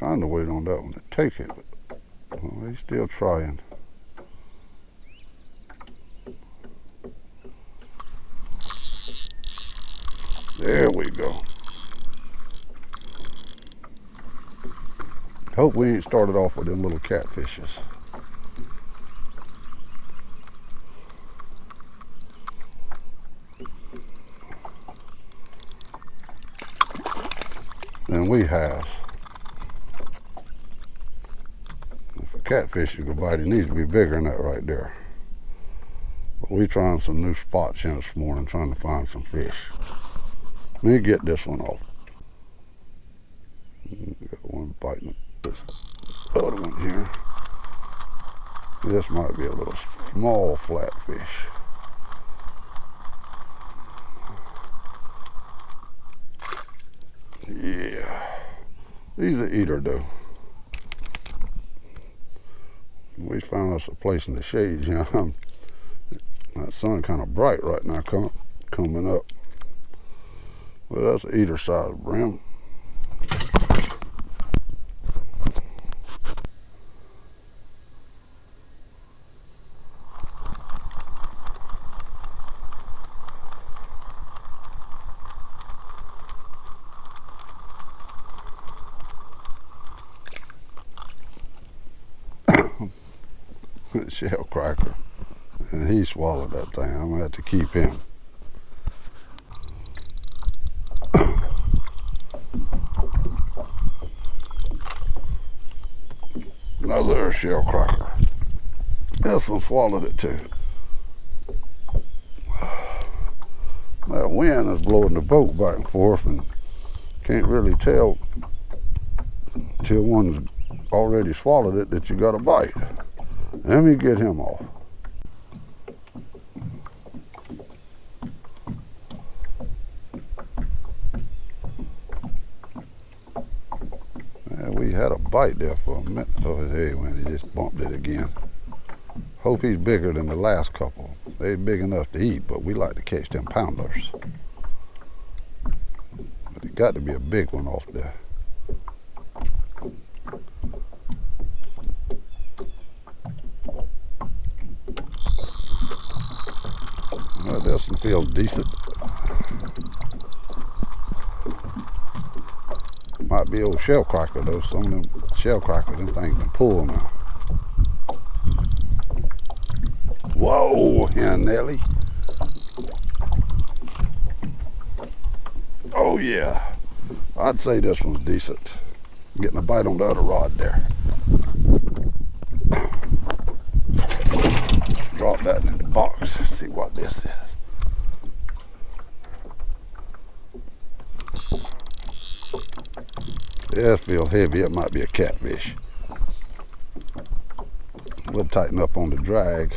trying to wait on that one to take it, but well, he's still trying. There we go. Hope we ain't started off with them little catfishes. And we have. If a catfish is gonna bite, it needs to be bigger than that right there. But we trying some new spots here this morning, trying to find some fish. Let me get this one off. Got one biting this other one here. This might be a little small flatfish. Yeah, he's an eater though. We found us a place in the shade here. That sun kind of bright right now coming up. Well, that's an eater size brim. Shell cracker, and he swallowed that thing. I'm gonna have to keep him. Another shell cracker. This one swallowed it too. That wind is blowing the boat back and forth, and can't really tell till one's already swallowed it that you got a bite. Let me get him off. Yeah, we had a bite there for a minute. Oh, hey, when he just bumped it again. Hope he's bigger than the last couple. They're big enough to eat, but we like to catch them pounders. But it got to be a big one off there. Well, this one feels decent. Might be old shell cracker though. Some of them shell cracker, them things can pull now. Whoa, here, Nelly. Oh yeah, I'd say this one's decent. Getting a bite on the other rod there. Drop that in the box. See what this is. This feels heavy. It might be a catfish. We'll tighten up on the drag.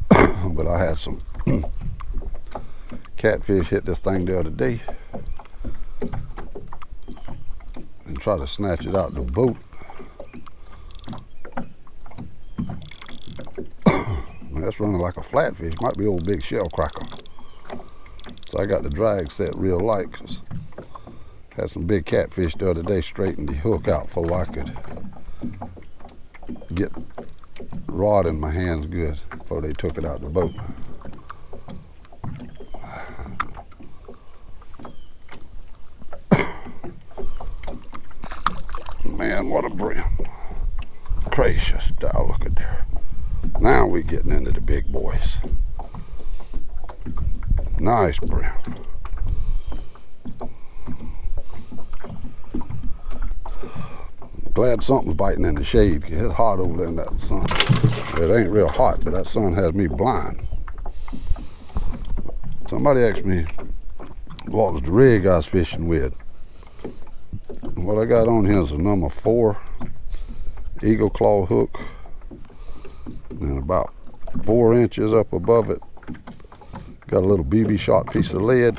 But I had some catfish hit this thing the other day and try to snatch it out the boat. That's running like a flatfish. Might be old big shell cracker. So I got the drag set real light. 'Cause had some big catfish the other day, straightened the hook out before I could get rod in my hands good before they took it out the boat. Man, what a brim. Gracious, style, look at there. Now we're getting into the big boys. Nice brim. Glad something's biting in the shade. It's hot over there in that sun. It ain't real hot, but that sun has me blind. Somebody asked me what was the rig I was fishing with. What I got on here is a number 4 eagle claw hook, and about 4 inches up above it got a little BB shot piece of lead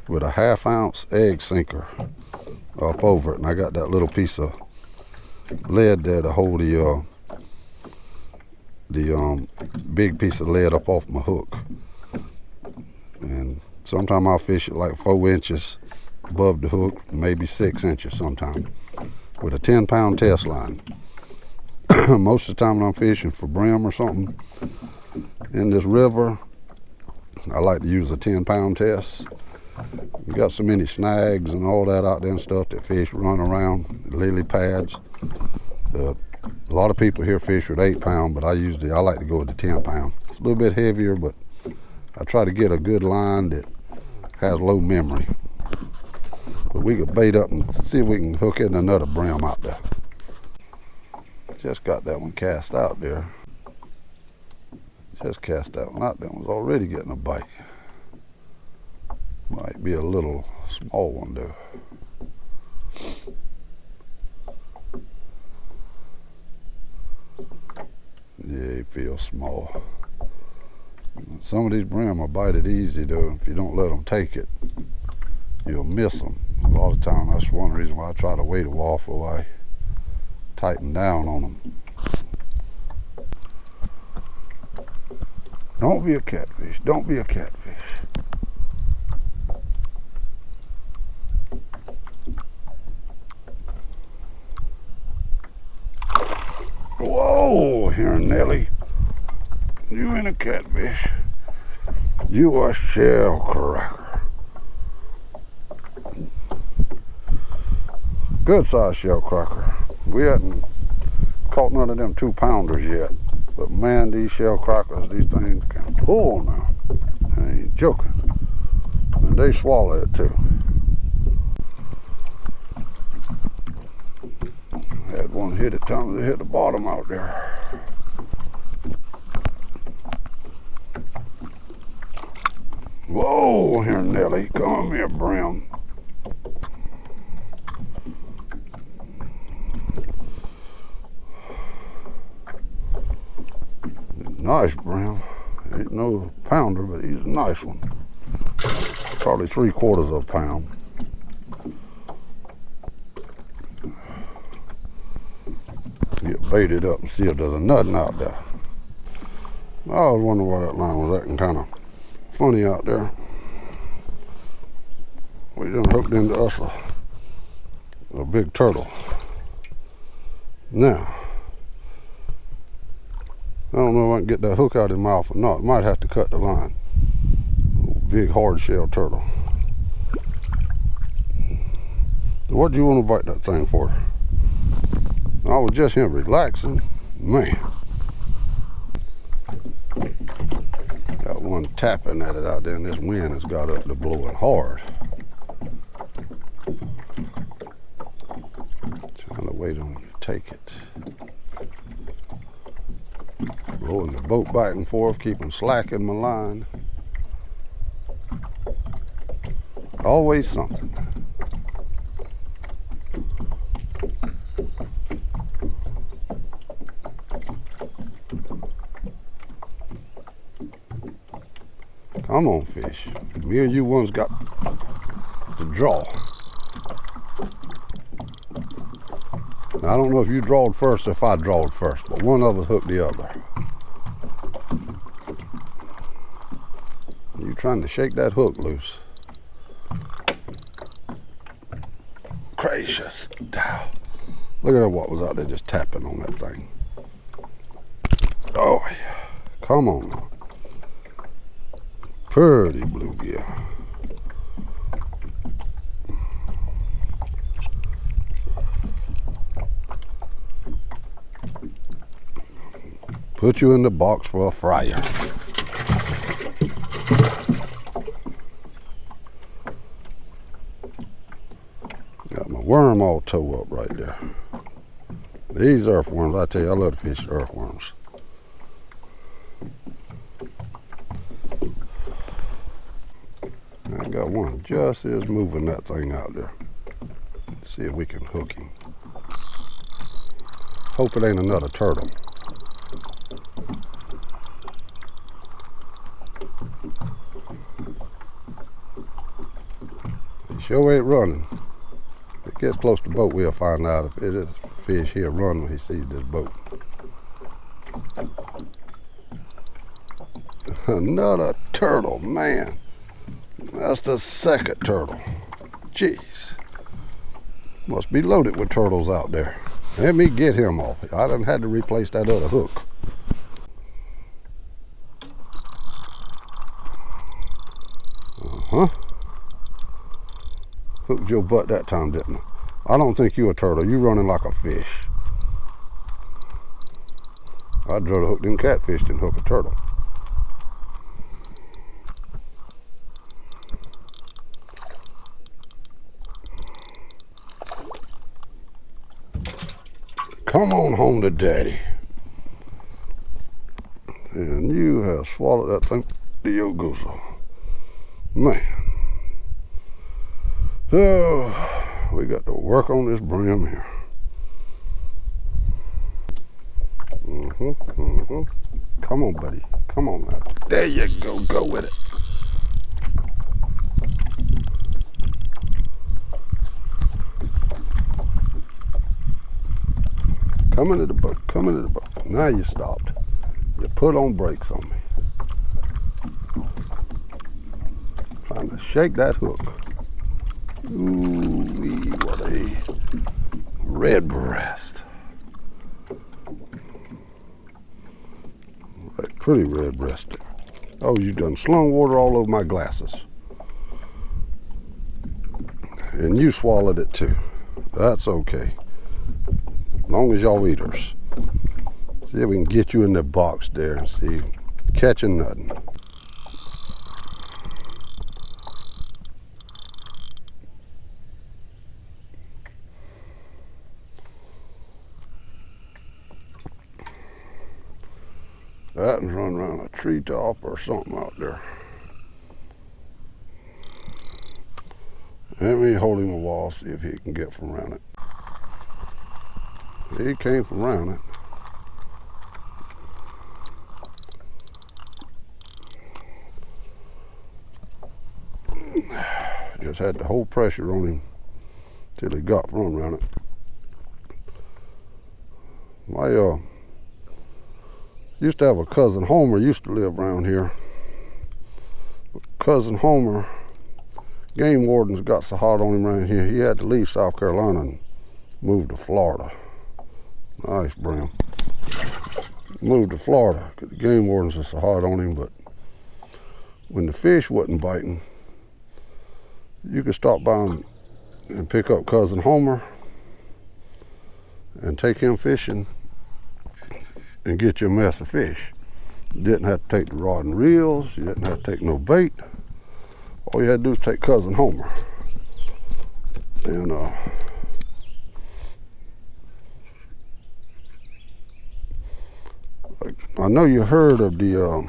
with a 1/2 ounce egg sinker up over it, and I got that little piece of lead there to hold the big piece of lead up off my hook. And sometimes I'll fish it like 4 inches above the hook, maybe 6 inches sometimes, with a 10-pound test line. Most of the time when I'm fishing for brim or something in this river, I like to use a 10-pound test. We got so many snags and all that out there and stuff that fish run around, lily pads. A lot of people here fish with 8-pound, but I like to go with the 10-pound. It's a little bit heavier, but I try to get a good line that has low memory. But we could bait up and see if we can hook in another brim out there. Just got that one cast out there. Just cast that one out. That one's already getting a bite. Might be a little small one though. Yeah, he feels small. Some of these brim will bite it easy though. If you don't let them take it, you'll miss them. A lot of times, that's one reason why I try to wait a while before I tighten down on them. Don't be a catfish. Don't be a catfish. Whoa, here, Nelly. You ain't a catfish. You a shell cracker. Good size shell cracker. We hadn't caught none of them 2-pounders yet. But man, these shell crackers, these things can pull now. I ain't joking. And they swallow it too. Had one hit at times, they hit the bottom out there. Whoa, here, Nelly. Come here, brim. Nice brim. Ain't no pounder, but he's a nice one. Probably 3/4 of a pound. Get baited up and see if there's a nothing out there. I was wondering why that line was acting kind of funny out there. We done hooked into us a big turtle. Now, I don't know if I can get that hook out of his mouth or not. Might have to cut the line. Big hard shell turtle. So what do you want to bite that thing for? I was just him relaxing. Man. Got one tapping at it out there, and this wind has got up to blowing hard. Trying to wait on you to take it. Rolling the boat back and forth, keeping slack in my line. Always something. Come on, fish. Me and you one's got to draw. Now, I don't know if you drawed first or if I drawed first, but one of us hooked the other. You trying to shake that hook loose. Gracious. Look at what was out there just tapping on that thing. Oh, yeah. Come on now. Pretty bluegill. Put you in the box for a fryer. Got my worm all toe up right there. These earthworms, I tell you, I love to fish earthworms. I got one just is moving that thing out there. Let's see if we can hook him. Hope it ain't another turtle. He sure ain't running. If it gets close to the boat, we'll find out if it is fish. He'll run when he sees this boat. Another turtle, man. That's the second turtle. Jeez. Must be loaded with turtles out there. Let me get him off. I done had to replace that other hook. Hooked your butt that time, didn't I? I don't think you a turtle. You running like a fish. I'd rather hook them catfish than hook a turtle. Come on home to daddy. And you have swallowed that thing to your gozo. Man. So, we got to work on this brim here. Come on, buddy. Come on now. There you go. Go with it. Come into the boat. Come into the boat. Now you stopped. You put on brakes on me. Trying to shake that hook. Ooh, what a red breast. Right, pretty red breasted. Oh, you done slung water all over my glasses. And you swallowed it too. That's okay. As long as y'all eaters. See if we can get you in the box there and see. Catching nothing. That one's running around a treetop or something out there. Let me hold him a while, see if he can get from around it. He came from around it. Just had to hold pressure on him till he got from around it. My used to have a cousin Homer used to live around here. Cousin Homer, game wardens got so hot on him around here, he had to leave South Carolina and move to Florida. Nice brim. Moved to Florida because the game wardens were so hard on him, but when the fish wasn't biting, you could stop by and pick up Cousin Homer and take him fishing and get you a mess of fish. You didn't have to take the rod and reels, you didn't have to take no bait. All you had to do was take Cousin Homer. And I know you heard of the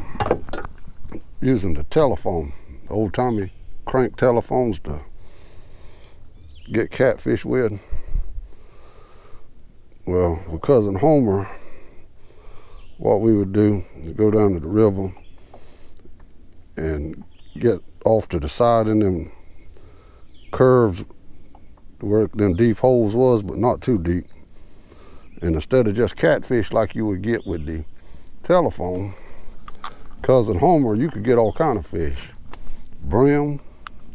using the telephone, old timey crank telephones to get catfish with. Well, with Cousin Homer, what we would do is go down to the river and get off to the side in them curves where them deep holes was, but not too deep. And instead of just catfish like you would get with the telephone, Cousin Homer, you could get all kind of fish. Brim,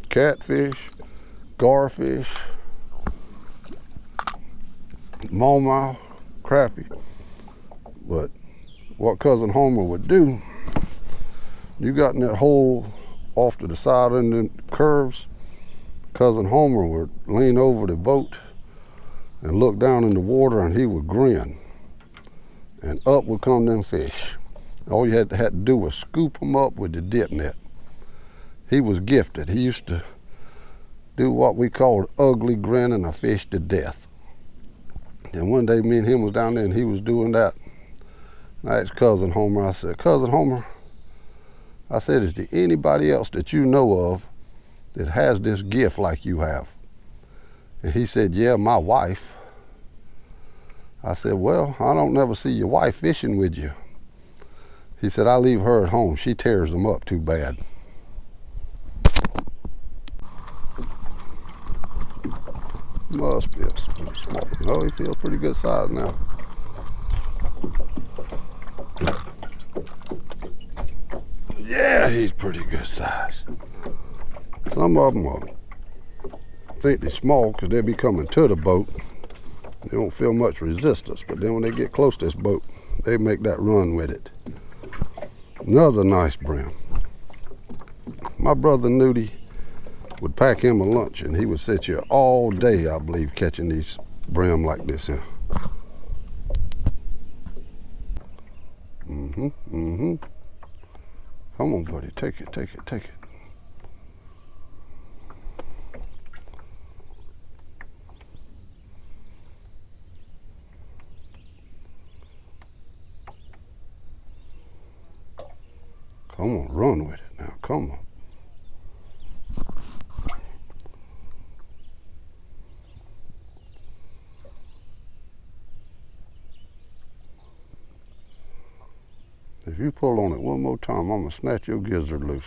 catfish, garfish, smallmouth, crappie. But what Cousin Homer would do, you got in that hole off to the side in the curves, Cousin Homer would lean over the boat and look down in the water, and he would grin. And up would come them fish. All you had to do was scoop them up with the dip net. He was gifted. He used to do what we called ugly grinning a fish to death. And one day me and him was down there and he was doing that. I asked Cousin Homer, I said, Cousin Homer, I said, is there anybody else that you know of that has this gift like you have? And he said, yeah, my wife. I said, well, I don't never see your wife fishing with you. He said, I leave her at home. She tears them up too bad. Must be pretty small. Oh, he feels pretty good size now. Yeah, he's pretty good size. Some of them are think they're small because they'll be coming to the boat. They don't feel much resistance, but then when they get close to this boat, they make that run with it. Another nice brim. My brother Nudie would pack him a lunch and he would sit here all day, I believe, catching these brim like this here. Come on, buddy, take it, take it, take it. Come on, run with it now, come on. If you pull on it one more time, I'm gonna snatch your gizzard loose.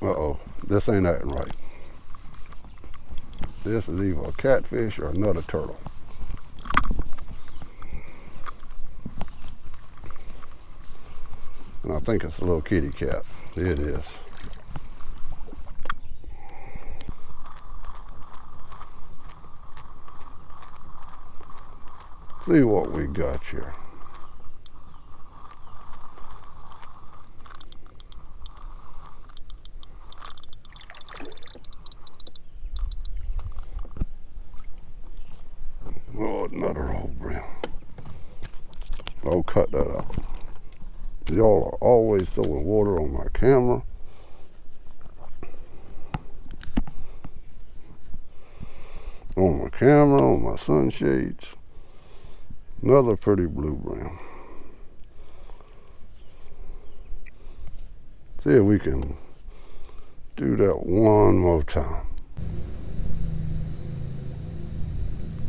Uh-oh, this ain't acting right. This is either a catfish or another turtle. And I think it's a little kitty cat. It is. See what we got here. Oh, another old brim. I'll cut that out. Y'all are always throwing water on my camera. On my camera, on my sunshades. Another pretty blue brim. See if we can do that one more time.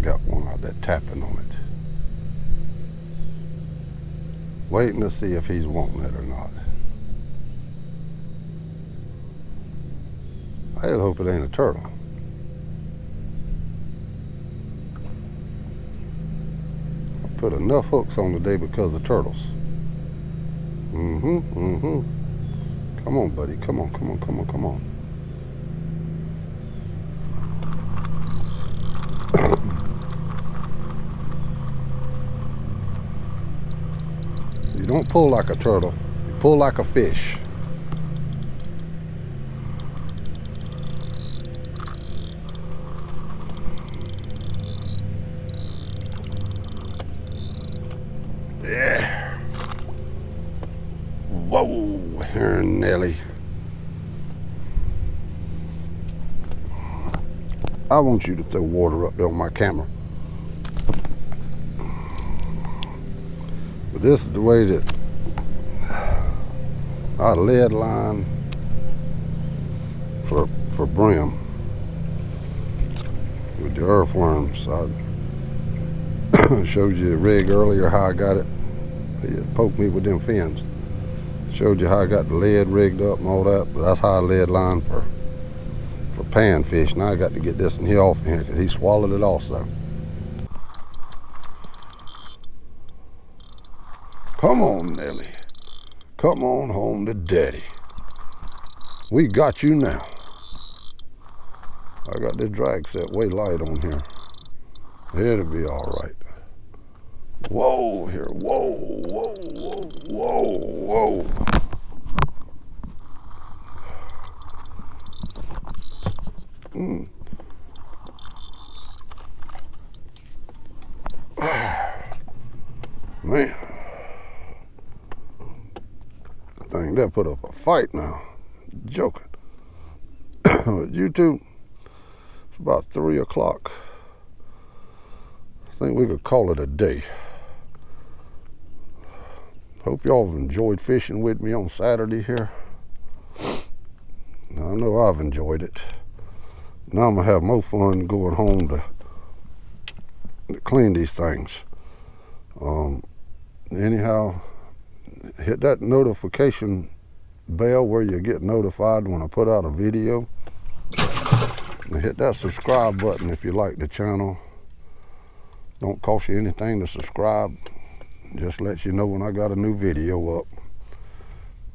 Got one out there tapping on it. Waiting to see if he's wanting it or not. I hope it ain't a turtle. I put enough hooks on today because of turtles. Come on, buddy. Come on, come on, come on, come on. You don't pull like a turtle, you pull like a fish. Yeah. Whoa, here Nelly. I want you to throw water up there on my camera. But this is the way that I lead line for brim with the earthworms. I showed you the rig earlier how I got it. He had poked me with them fins. Showed you how I got the lead rigged up and all that, but that's how I lead line for panfish. Now I got to get this in here off here because he swallowed it also. Come on, Nelly. Come on home to daddy. We got you now. I got this drag set way light on here. It'll be all right. Whoa here, whoa, whoa, whoa, whoa, whoa. Man, thing that put up a fight now. Joking. YouTube, it's about 3 o'clock. I think we could call it a day. Hope y'all have enjoyed fishing with me on Saturday here. I know I've enjoyed it. Now I'm gonna have more fun going home to clean these things. Anyhow, hit that notification bell where you get notified when I put out a video. And hit that subscribe button if you like the channel. Don't cost you anything to subscribe. Just let you know when I got a new video up.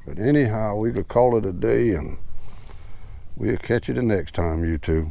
But anyhow, we could call it a day, and we'll catch you the next time, YouTube.